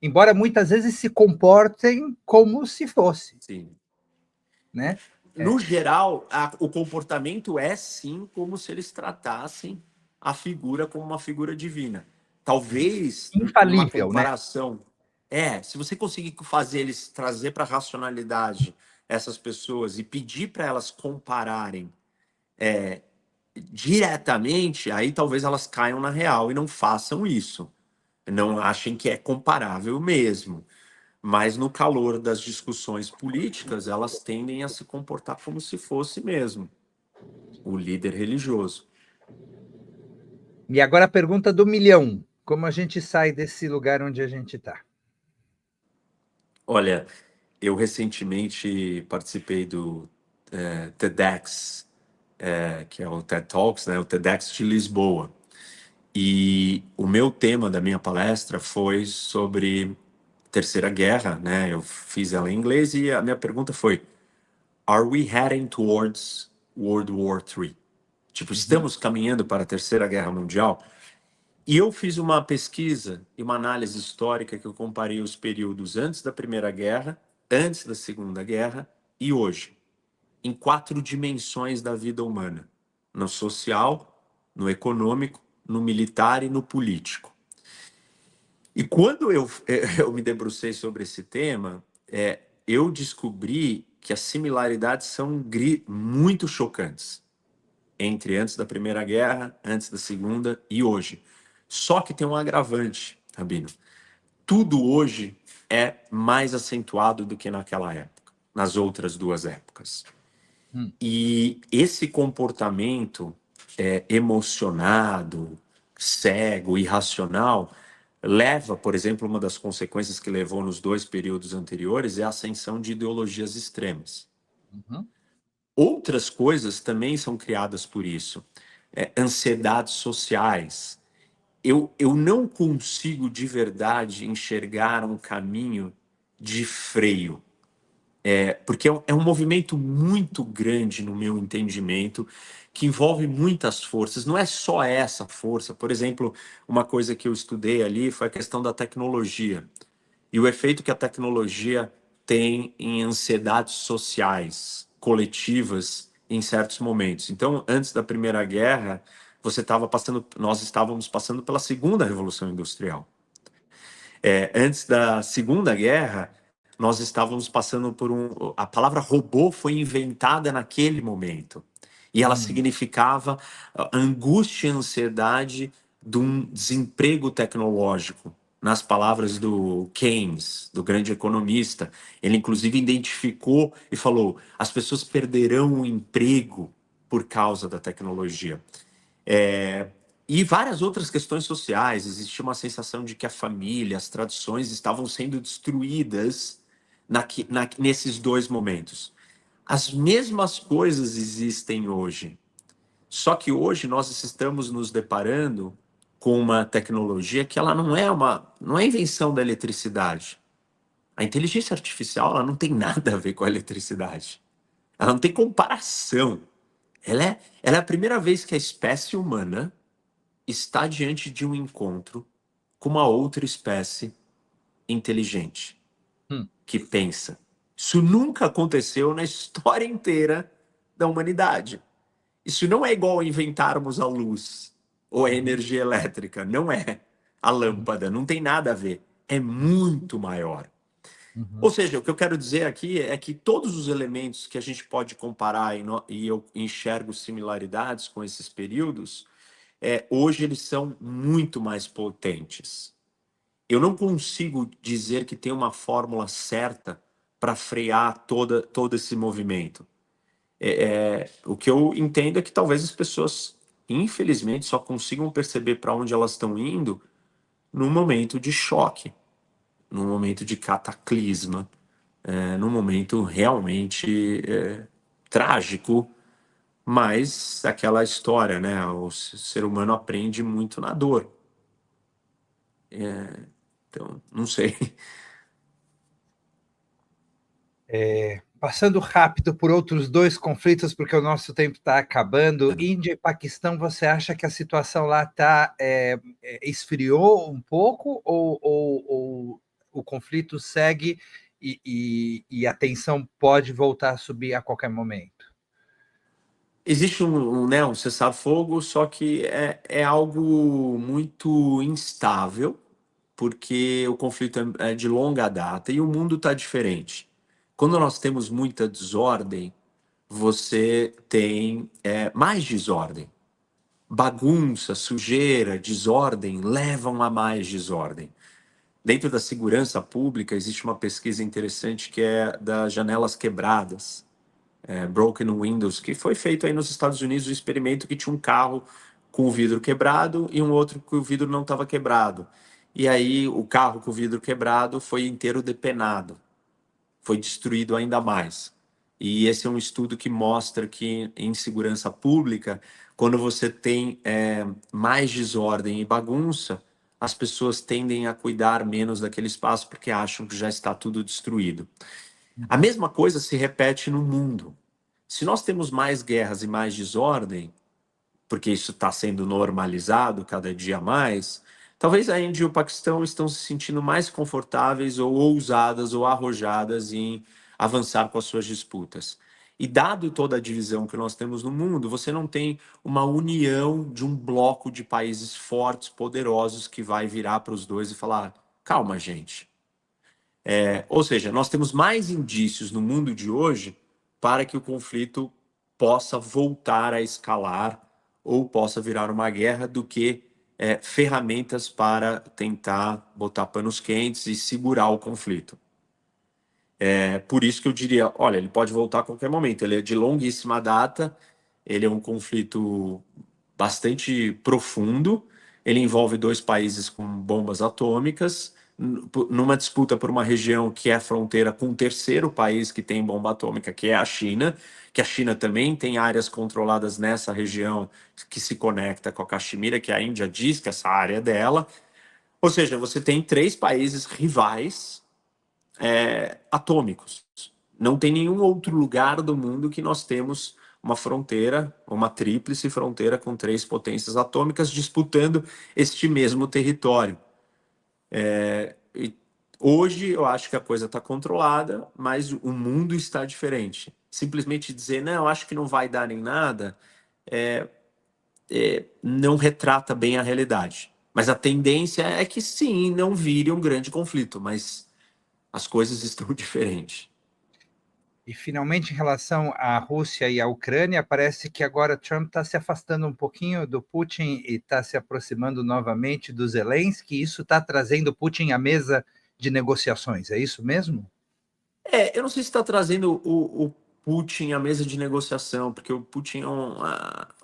Embora muitas vezes se comportem como se fosse, Sim. né? No geral, o comportamento é sim como se eles tratassem a figura como uma figura divina. Talvez numa Infalível, né? comparação. Se você conseguir fazer eles trazer para a racionalidade essas pessoas e pedir para elas compararem diretamente, aí talvez elas caiam na real e não façam isso. Não achem que é comparável mesmo. Mas no calor das discussões políticas, elas tendem a se comportar como se fosse mesmo o líder religioso. E agora a pergunta do milhão: como a gente sai desse lugar onde a gente está? Olha, eu recentemente participei do TEDx, que é o TED Talks, né, o TEDx de Lisboa. E o meu tema da minha palestra foi sobre Terceira Guerra, né? Eu fiz ela em inglês e a minha pergunta foi: Are we heading towards World War III? Tipo, Uhum, estamos caminhando para a Terceira Guerra Mundial? E eu fiz uma pesquisa e uma análise histórica que eu comparei os períodos antes da Primeira Guerra, antes da Segunda Guerra e hoje, em 4 dimensões da vida humana: no social, no econômico, no militar e no político. E quando eu me debrucei sobre esse tema, eu descobri que as similaridades são muito chocantes entre antes da Primeira Guerra, antes da Segunda e hoje. Só que tem um agravante, Rabino. Tudo hoje é mais acentuado do que naquela época, nas outras duas épocas. hum, E esse comportamento emocionado, cego, irracional, leva, por exemplo, uma das consequências que levou nos dois períodos anteriores é a ascensão de ideologias extremas. uhum. Outras coisas também são criadas por isso. Ansiedades sociais. Eu não consigo de verdade enxergar um caminho de freio. Porque é um movimento muito grande no meu entendimento, que envolve muitas forças. Não é só essa força. Por exemplo, uma coisa que eu estudei ali foi a questão da tecnologia e o efeito que a tecnologia tem em ansiedades sociais, coletivas, em certos momentos. Então, antes da Primeira Guerra, nós estávamos passando pela Segunda Revolução Industrial. Antes da Segunda Guerra, nós estávamos passando por a palavra robô foi inventada naquele momento. E ela Hum, significava a angústia e ansiedade de um desemprego tecnológico. Nas palavras do Keynes, do grande economista, ele inclusive identificou e falou: as pessoas perderão o emprego por causa da tecnologia. E várias outras questões sociais. Existia uma sensação de que a família, as tradições estavam sendo destruídas nesses dois momentos. As mesmas coisas existem hoje, só que hoje nós estamos nos deparando com uma tecnologia que ela não é invenção da eletricidade. A inteligência artificial ela não tem nada a ver com a eletricidade. Ela não tem comparação. Ela é a primeira vez que a espécie humana está diante de um encontro com uma outra espécie inteligente, Hum, que pensa. Isso nunca aconteceu na história inteira da humanidade. Isso não é igual a inventarmos a luz ou a uhum, energia elétrica. Não é a uhum, lâmpada, não tem nada a ver. É muito maior. Ou uhum. seja, o que eu quero dizer aqui é que todos os elementos que a gente pode comparar e eu enxergo similaridades com esses períodos, hoje eles são muito mais potentes. Eu não consigo dizer que tem uma fórmula certa para frear todo esse movimento. O que eu entendo é que talvez as pessoas, infelizmente, só consigam perceber para onde elas estão indo num momento de choque, num momento de cataclisma, num momento realmente trágico, mas aquela história, né? O ser humano aprende muito na dor. Então, não sei. Passando rápido por outros dois conflitos, porque o nosso tempo está acabando. Índia e Paquistão, você acha que a situação lá esfriou um pouco ou o conflito segue e a tensão pode voltar a subir a qualquer momento? Existe né, um cessar-fogo, só que é algo muito instável, porque o conflito é de longa data e o mundo está diferente. Quando nós temos muita desordem, você tem mais desordem. Bagunça, sujeira, desordem levam a mais desordem. Dentro da segurança pública, existe uma pesquisa interessante que é das janelas quebradas, Broken Windows, que foi feito aí nos Estados Unidos um experimento que tinha um carro com o vidro quebrado e um outro que o vidro não estava quebrado. E aí o carro com o vidro quebrado foi inteiro depenado, foi destruído ainda mais. E esse é um estudo que mostra que em segurança pública, quando você tem mais desordem e bagunça, as pessoas tendem a cuidar menos daquele espaço porque acham que já está tudo destruído. A Uhum. mesma coisa se repete no mundo. Se nós temos mais guerras e mais desordem, porque isso está sendo normalizado cada dia mais, talvez a Índia e o Paquistão estão se sentindo mais confortáveis ou ousadas ou arrojadas em avançar com as suas disputas. E dado toda a divisão que nós temos no mundo, você não tem uma união de um bloco de países fortes, poderosos, que vai virar para os dois e falar: calma, gente. Ou seja, nós temos mais indícios no mundo de hoje para que o conflito possa voltar a escalar ou possa virar uma guerra do que ferramentas para tentar botar panos quentes e segurar o conflito. Por isso que eu diria, olha, ele pode voltar a qualquer momento. Ele é de longuíssima data, ele é um conflito bastante profundo, ele envolve dois países com bombas atômicas, numa disputa por uma região que é fronteira com um terceiro país que tem bomba atômica, que é a China, que a China também tem áreas controladas nessa região que se conecta com a Caxemira, que a Índia diz que essa área é dela. Ou seja, você tem três países rivais atômicos. Não tem nenhum outro lugar do mundo que nós temos uma fronteira, uma tríplice fronteira com três potências atômicas disputando este mesmo território. E hoje eu acho que a coisa está controlada, mas o mundo está diferente. Simplesmente dizer, não, eu acho que não vai dar em nada, não retrata bem a realidade. Mas a tendência é que sim, não vire um grande conflito, mas as coisas estão diferentes. E, finalmente, em relação à Rússia e à Ucrânia, parece que agora Trump está se afastando um pouquinho do Putin e está se aproximando novamente do Zelensky. Isso está trazendo Putin à mesa de negociações, é isso mesmo? Eu não sei se está trazendo o Putin à mesa de negociação, porque o Putin é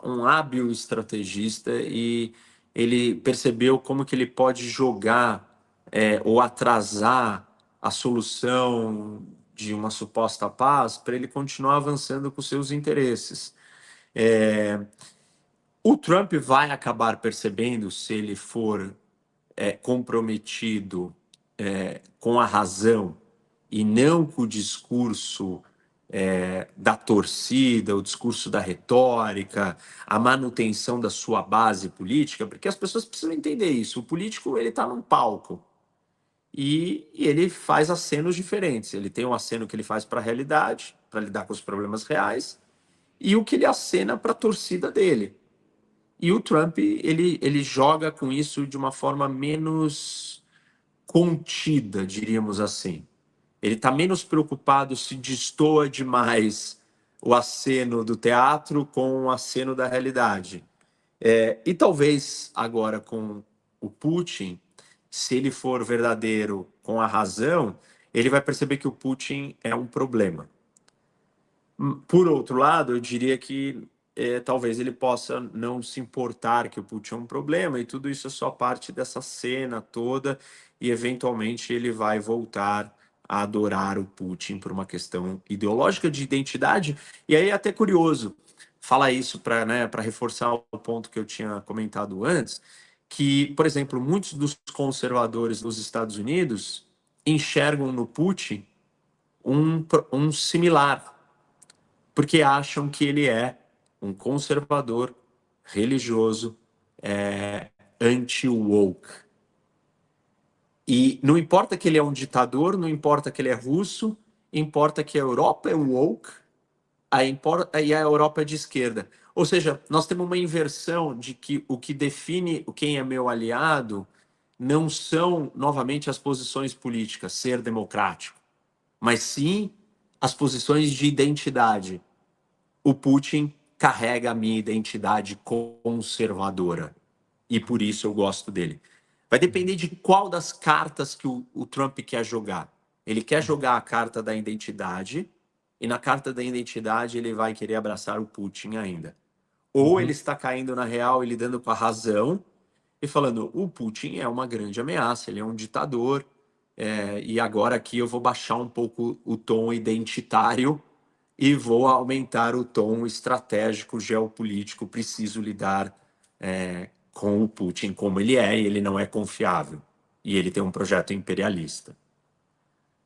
um hábil estrategista e ele percebeu como que ele pode jogar ou atrasar a solução de uma suposta paz para ele continuar avançando com seus interesses. É, o Trump vai acabar percebendo, se ele for comprometido com a razão e não com o discurso da torcida, o discurso da retórica, a manutenção da sua base política, porque as pessoas precisam entender isso. O político ele está num palco e ele faz acenos diferentes. Ele tem um aceno que ele faz para a realidade, para lidar com os problemas reais, e o que ele acena para a torcida dele. E o Trump ele joga com isso de uma forma menos contida, diríamos assim. Ele está menos preocupado se destoa demais o aceno do teatro com o aceno da realidade. E talvez agora com o Putin, se ele for verdadeiro com a razão, ele vai perceber que o Putin é um problema. Por outro lado, eu diria que talvez ele possa não se importar que o Putin é um problema, e tudo isso é só parte dessa cena toda, e eventualmente ele vai voltar a adorar o Putin por uma questão ideológica de identidade. E aí é até curioso falar isso para reforçar o ponto que eu tinha comentado antes, que, por exemplo, muitos dos conservadores nos Estados Unidos enxergam no Putin um similar, porque acham que ele é um conservador religioso, anti-woke. E não importa que ele é um ditador, não importa que ele é russo, importa que a Europa é woke e a Europa é de esquerda. Ou seja, nós temos uma inversão de que o que define quem é meu aliado não são, novamente, as posições políticas, ser democrático, mas sim as posições de identidade. O Putin carrega a minha identidade conservadora e por isso eu gosto dele. Vai depender de qual das cartas que o Trump quer jogar. Ele quer jogar a carta da identidade e na carta da identidade ele vai querer abraçar o Putin ainda. Ou ele Uhum. está caindo na real e lidando com a razão e falando o Putin é uma grande ameaça, ele é um ditador, e agora aqui eu vou baixar um pouco o tom identitário e vou aumentar o tom estratégico, geopolítico. Preciso lidar com o Putin como ele é, e ele não é confiável. E ele tem um projeto imperialista.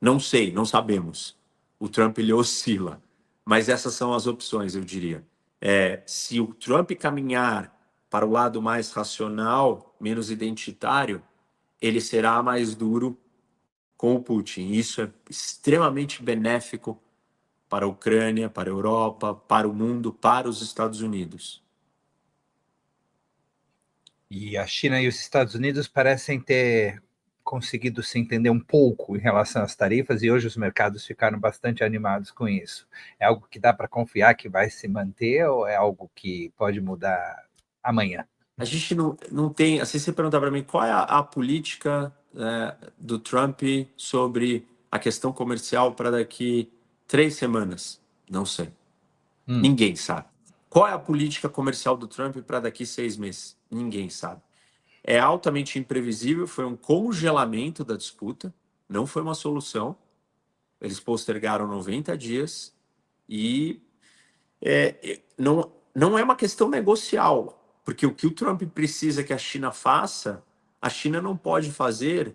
Não sei, não sabemos. O Trump ele oscila. Mas essas são as opções, eu diria. Se o Trump caminhar para o lado mais racional, menos identitário, ele será mais duro com o Putin. Isso é extremamente benéfico para a Ucrânia, para a Europa, para o mundo, para os Estados Unidos. E a China e os Estados Unidos parecem ter conseguido se entender um pouco em relação às tarifas e hoje os mercados ficaram bastante animados com isso. É algo que dá para confiar que vai se manter ou é algo que pode mudar amanhã? A gente não tem. Assim, você perguntar para mim qual é a política do Trump sobre a questão comercial para daqui 3 semanas? Não sei. Hum. Ninguém sabe. Qual é a política comercial do Trump para daqui 6 meses? Ninguém sabe. É altamente imprevisível, foi um congelamento da disputa, não foi uma solução. Eles postergaram 90 dias e não é uma questão negocial, porque o que o Trump precisa que a China faça, a China não pode fazer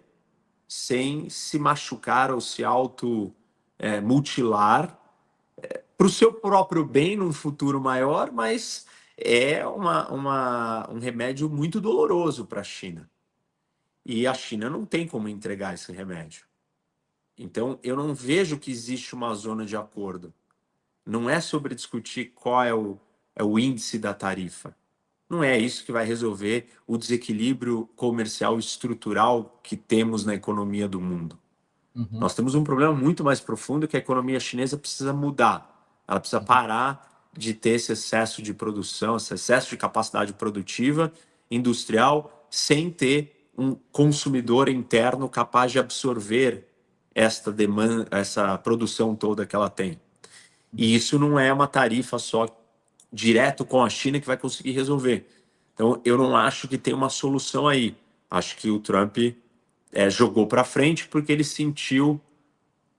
sem se machucar ou se auto-mutilar para o seu próprio bem num futuro maior, mas é um remédio muito doloroso para a China. E a China não tem como entregar esse remédio. Então, eu não vejo que existe uma zona de acordo. Não é sobre discutir qual é o índice da tarifa. Não é isso que vai resolver o desequilíbrio comercial estrutural que temos na economia do mundo. Uhum. Nós temos um problema muito mais profundo que a economia chinesa precisa mudar. Ela precisa Uhum. parar de ter esse excesso de produção, esse excesso de capacidade produtiva industrial, sem ter um consumidor interno capaz de absorver esta demanda, essa produção toda que ela tem. E isso não é uma tarifa só direto com a China que vai conseguir resolver. Então, eu não acho que tem uma solução aí. Acho que o Trump jogou para frente porque ele sentiu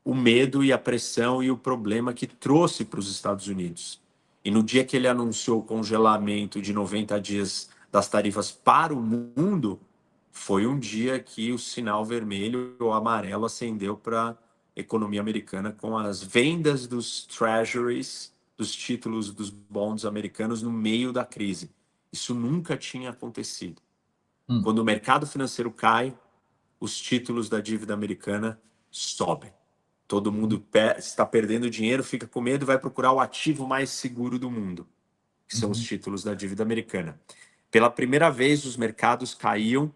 o medo e a pressão e o problema que trouxe para os Estados Unidos. E no dia que ele anunciou o congelamento de 90 dias das tarifas para o mundo, foi um dia que o sinal vermelho ou amarelo acendeu para economia americana com as vendas dos treasuries, dos títulos dos bonds americanos no meio da crise. Isso nunca tinha acontecido. Hum, Quando o mercado financeiro cai, os títulos da dívida americana sobem. Todo uhum, mundo está perdendo dinheiro, fica com medo e vai procurar o ativo mais seguro do mundo, que são os uhum. títulos da dívida americana. Pela primeira vez, os mercados caíam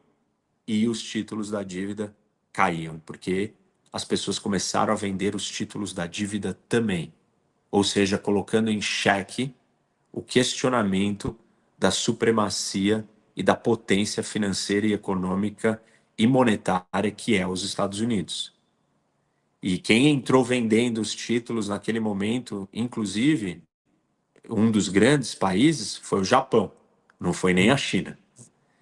e os títulos da dívida caíam, porque as pessoas começaram a vender os títulos da dívida também. Ou seja, colocando em xeque o questionamento da supremacia e da potência financeira e econômica e monetária que é os Estados Unidos. E quem entrou vendendo os títulos naquele momento, inclusive, um dos grandes países foi o Japão, não foi nem a Hum, China.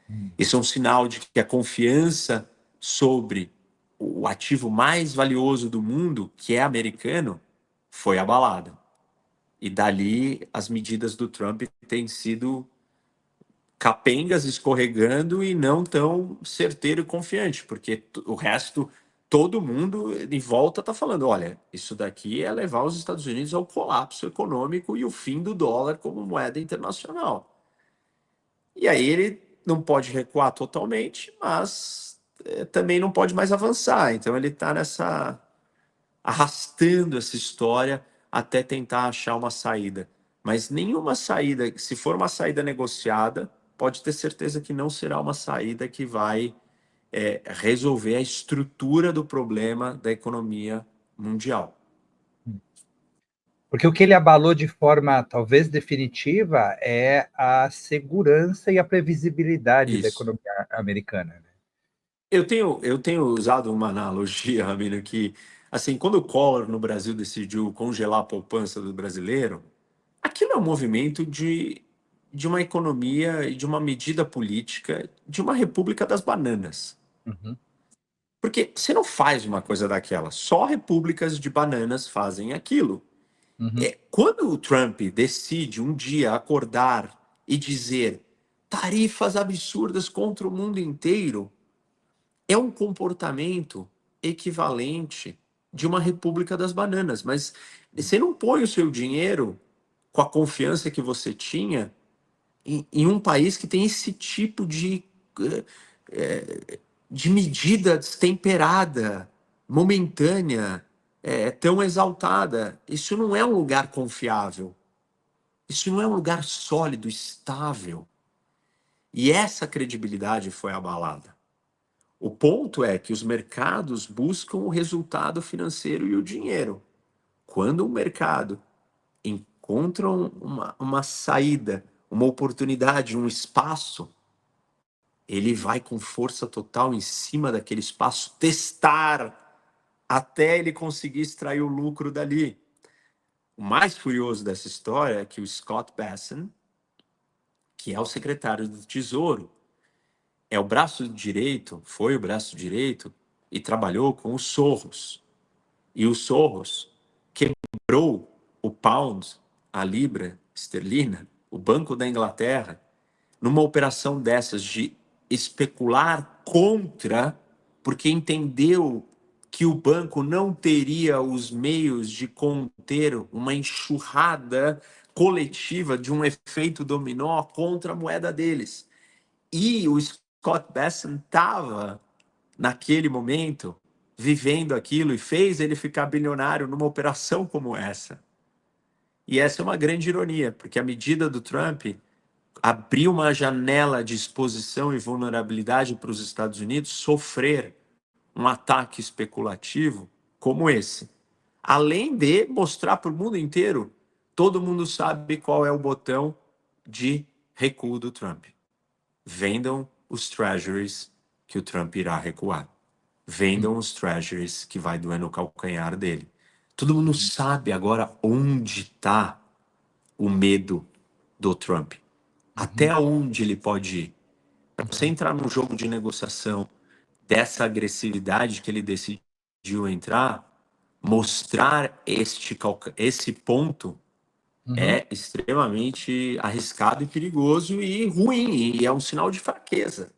hum, Isso é um sinal de que a confiança sobre o ativo mais valioso do mundo, que é americano, foi abalada. E dali as medidas do Trump têm sido capengas, escorregando e não tão certeiro e confiante, porque o resto, todo mundo em volta está falando: olha, isso daqui é levar os Estados Unidos ao colapso econômico e o fim do dólar como moeda internacional. E aí ele não pode recuar totalmente, mas também não pode mais avançar. Então ele está nessa arrastando essa história até tentar achar uma saída. Mas nenhuma saída, se for uma saída negociada, pode ter certeza que não será uma saída que vai resolver a estrutura do problema da economia mundial. hum. Porque o que ele abalou de forma talvez definitiva é a segurança e a previsibilidade da Isso. economia americana, né? Eu tenho usado uma analogia, Ramiro, que assim, quando o Collor no Brasil decidiu congelar a poupança do brasileiro, aquilo é um movimento de uma economia e de uma medida política de uma república das bananas. Uhum, Porque você não faz uma coisa daquela, só repúblicas de bananas fazem aquilo. uhum, Quando o Trump decide um dia acordar e dizer tarifas absurdas contra o mundo inteiro, é um comportamento equivalente de uma república das bananas. Mas você não põe o seu dinheiro com a confiança que você tinha em um país que tem esse tipo de medida destemperada, momentânea, tão exaltada. Isso não é um lugar confiável. Isso não é um lugar sólido, estável. E essa credibilidade foi abalada. O ponto é que os mercados buscam o resultado financeiro e o dinheiro. Quando o mercado encontra uma saída, uma oportunidade, um espaço, ele vai com força total em cima daquele espaço, testar até ele conseguir extrair o lucro dali. O mais curioso dessa história é que o Scott Bessent, que é o secretário do Tesouro, é o braço direito, foi o braço direito e trabalhou com os Soros. E o Soros quebrou o pound, a libra esterlina, o Banco da Inglaterra, numa operação dessas de especular contra, porque entendeu que o banco não teria os meios de conter uma enxurrada coletiva de um efeito dominó contra a moeda deles. E o Scott Bessent estava, naquele momento, vivendo aquilo e fez ele ficar bilionário numa operação como essa. E essa é uma grande ironia, porque a medida do Trump abriu uma janela de exposição e vulnerabilidade para os Estados Unidos sofrer um ataque especulativo como esse. Além de mostrar para o mundo inteiro, todo mundo sabe qual é o botão de recuo do Trump. Vendam os treasuries que o Trump irá recuar. Vendam os treasuries que vai doer no calcanhar dele. Todo mundo uhum, sabe agora onde está o medo do Trump. uhum, Até onde ele pode ir. Para você uhum, entrar num jogo de negociação dessa agressividade que ele decidiu entrar, mostrar esse ponto uhum. é extremamente arriscado e perigoso e ruim, e é um sinal de fraqueza.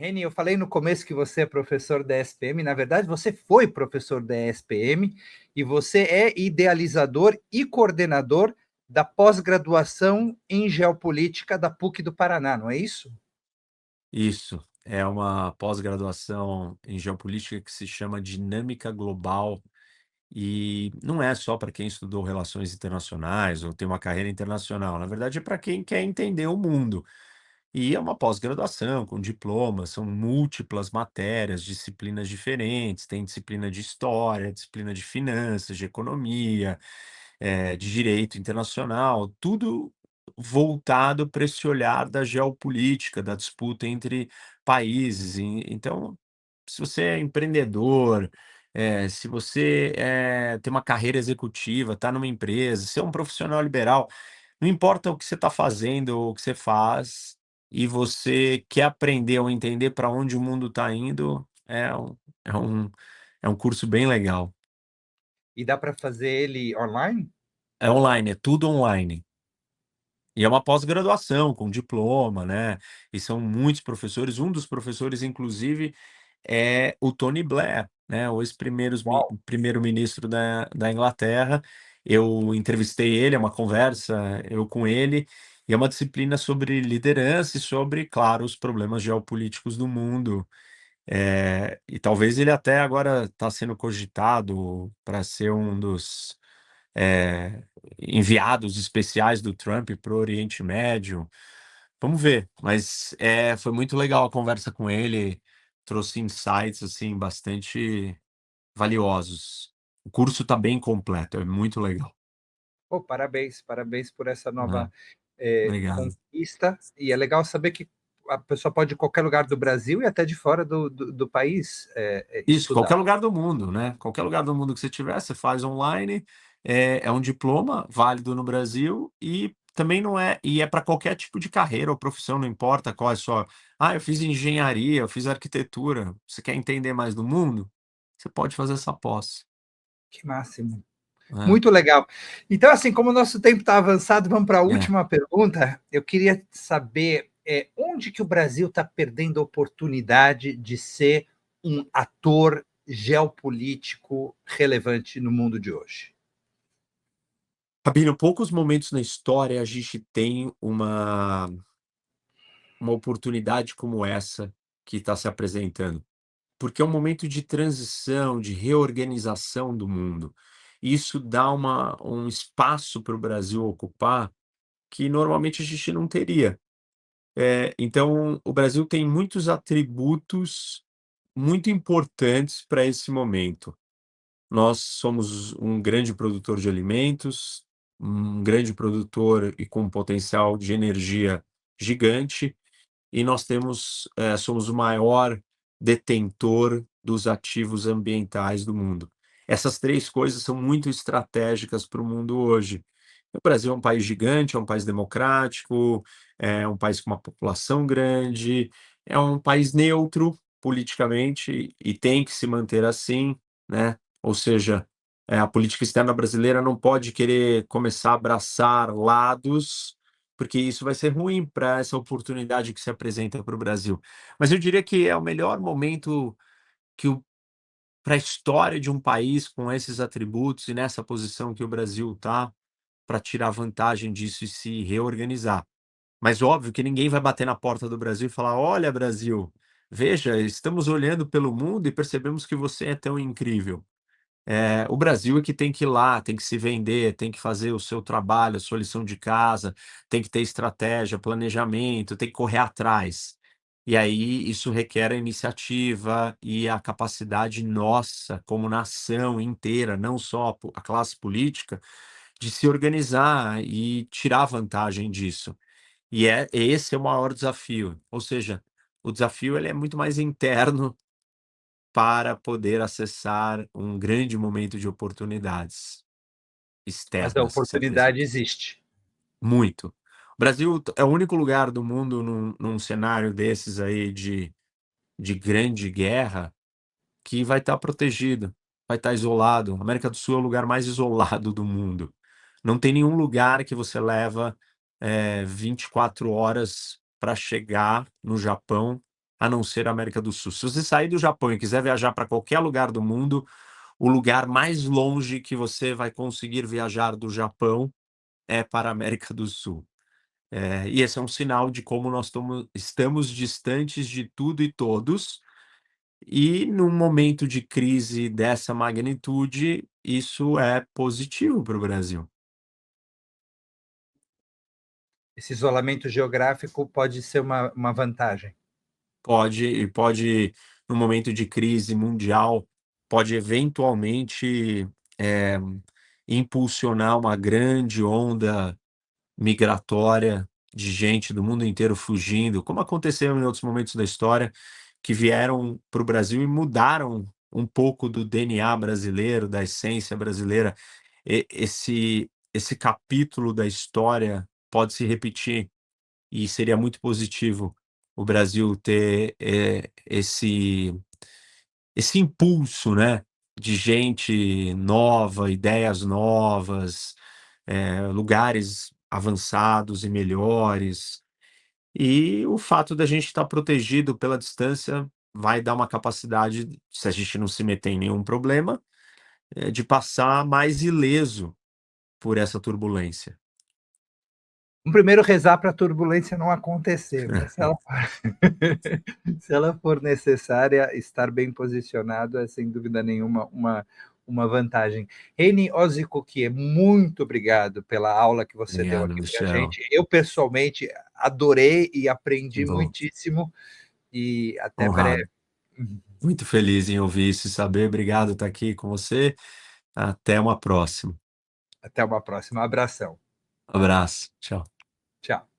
Reni, eu falei no começo que você é professor da SPM, na verdade, você foi professor da SPM e você é idealizador e coordenador da pós-graduação em geopolítica da PUC do Paraná, não é isso? Isso, é uma pós-graduação em geopolítica que se chama Dinâmica Global, e não é só para quem estudou relações internacionais ou tem uma carreira internacional, na verdade é para quem quer entender o mundo. E é uma pós-graduação com diploma, são múltiplas matérias, disciplinas diferentes, tem disciplina de história, disciplina de finanças, de economia, de direito internacional, tudo voltado para esse olhar da geopolítica, da disputa entre países. Então, se você é empreendedor, se você tem uma carreira executiva, está numa empresa, se é um profissional liberal, não importa o que você está fazendo ou o que você faz, e você quer aprender ou entender para onde o mundo está indo, é um, é um curso bem legal. E dá para fazer ele online? É online, é tudo online. E é uma pós-graduação com diploma, né, e são muitos professores, um dos professores inclusive é o Tony Blair, né, o Uau, primeiro-ministro da Inglaterra. Eu entrevistei ele, é uma conversa eu com ele, e é uma disciplina sobre liderança e sobre, claro, os problemas geopolíticos do mundo. E talvez ele até agora está sendo cogitado para ser um dos eh, enviados especiais do Trump para o Oriente Médio. Vamos ver, mas, foi muito legal a conversa com ele, trouxe insights, assim, bastante valiosos. O curso está bem completo, é muito legal. pô, parabéns, parabéns por essa É, nova obrigado. conquista. E é legal saber que a pessoa pode ir de qualquer lugar do Brasil e até de fora do país Isso, estudar. qualquer lugar do mundo, né, qualquer lugar do mundo que você tiver, você faz online, é um diploma válido no Brasil e também não é e é para qualquer tipo de carreira ou profissão, não importa qual é a sua: "Ah, eu fiz engenharia, eu fiz arquitetura", você quer entender mais do mundo? Você pode fazer essa pós. Que máximo. É, Muito legal. Então, assim, como o nosso tempo está avançado, vamos para a é. última pergunta. Eu queria saber onde que o Brasil está perdendo a oportunidade de ser um ator geopolítico relevante no mundo de hoje. Rabino, poucos momentos na história a gente tem uma oportunidade como essa que está se apresentando, porque é um momento de transição, de reorganização do mundo. Isso dá um espaço para o Brasil ocupar que normalmente a gente não teria. Então, o Brasil tem muitos atributos muito importantes para esse momento. Nós somos um grande produtor de alimentos, um grande produtor e com um potencial de energia gigante, e nós somos o maior detentor dos ativos ambientais do mundo. Essas 3 coisas são muito estratégicas para o mundo hoje. O Brasil é um país gigante, é um país democrático, é um país com uma população grande, é um país neutro politicamente e tem que se manter assim, né, ou seja, a política externa brasileira não pode querer começar a abraçar lados, porque isso vai ser ruim para essa oportunidade que se apresenta para o Brasil. Mas eu diria que é o melhor momento que para a história de um país com esses atributos e nessa posição que o Brasil está, para tirar vantagem disso e se reorganizar. Mas óbvio que ninguém vai bater na porta do Brasil e falar: "Olha, Brasil, veja, estamos olhando pelo mundo e percebemos que você é tão incrível". O Brasil é que tem que ir lá, tem que se vender, tem que fazer o seu trabalho, a sua lição de casa, tem que ter estratégia, planejamento, tem que correr atrás. E aí isso requer a iniciativa e a capacidade nossa, como nação inteira, não só a classe política, de se organizar e tirar vantagem disso. E esse é o maior desafio, ou seja, o desafio ele é muito mais interno para poder acessar um grande momento de oportunidades Mas a externas que se oportunidade apresentam. existe. Muito. O Brasil é o único lugar do mundo num cenário desses aí de grande guerra que vai estar protegido, vai estar isolado. A América do Sul é o lugar mais isolado do mundo. Não tem nenhum lugar que você leva, 24 horas para chegar no Japão, a não ser a América do Sul. Se você sair do Japão e quiser viajar para qualquer lugar do mundo, o lugar mais longe que você vai conseguir viajar do Japão é para a América do Sul. E esse é um sinal de como nós estamos distantes de tudo e todos, e num momento de crise dessa magnitude, isso é positivo para o Brasil. Esse isolamento geográfico pode ser uma vantagem. Pode, num momento de crise mundial, pode eventualmente, eh, impulsionar uma grande onda migratória de gente do mundo inteiro fugindo, como aconteceu em outros momentos da história, que vieram para o Brasil e mudaram um pouco do DNA brasileiro, da essência brasileira. Esse capítulo da história pode se repetir e seria muito positivo o Brasil ter, esse impulso, né, de gente nova, ideias novas, lugares avançados e melhores. E o fato da gente estar protegido pela distância vai dar uma capacidade, se a gente não se meter em nenhum problema, de passar mais ileso por essa turbulência. Primeiro rezar para a turbulência não acontecer, mas se ela se ela for necessária, estar bem posicionado é sem dúvida nenhuma uma vantagem. Reni Ozikukie, muito obrigado pela aula que você deu Obrigado, aqui para a Michel. gente. Eu pessoalmente adorei e Que aprendi bom. muitíssimo e até breve. Honrado. Muito feliz em ouvir isso e saber. Obrigado por estar aqui com você. Até uma próxima. Até uma próxima. Abração. Abraço. Tchau. Tchau.